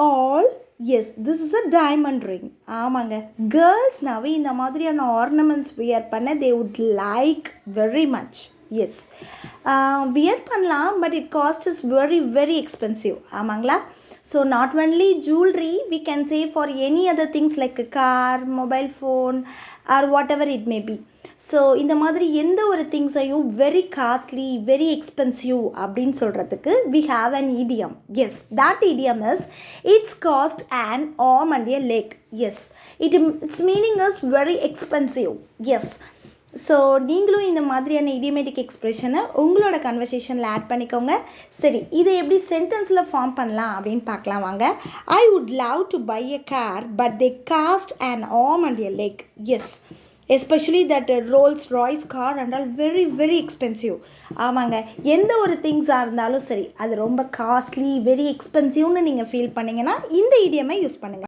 All yes this is a diamond ring. ஆமாங்க, கேர்ள்ஸ்னாவே இந்த மாதிரியான ஆர்னமெண்ட்ஸ் வியர் பண்ண they would like very much. Yes, wear பண்ணலாம், but it cost is very very expensive. ஆமாங்களா? So not only jewellery, we can say for any other things like car, mobile phone or whatever it may be. So இந்த மாதிரி எந்த ஒரு திங்ஸையும் very costly, very expensive அப்படின்னு சொல்கிறதுக்கு we have an idiom. Yes, that இடியம் is it's cost and arm and a leg. Yes, it's meaning is very expensive. Yes, so நீங்களும் இந்த மாதிரியான இடியமேட்டிக் எக்ஸ்ப்ரெஷனை உங்களோட கன்வர்சேஷனில் ஆட் பண்ணிக்கோங்க. சரி, இதை எப்படி சென்டென்ஸில் ஃபார்ம் பண்ணலாம் அப்படின்னு பார்க்கலாம் வாங்க. I would love to buy a car but they cost and arm and a leg. Yes, especially that Rolls Royce car and all very very expensive. ஆமாங்க, எந்த ஒரு திங்ஸாக இருந்தாலும் சரி அது ரொம்ப காஸ்ட்லி, வெரி எக்ஸ்பென்சிவ்னு நீங்கள் ஃபீல் பண்ணிங்கன்னா இந்த இடியமை யூஸ் பண்ணுங்கள்.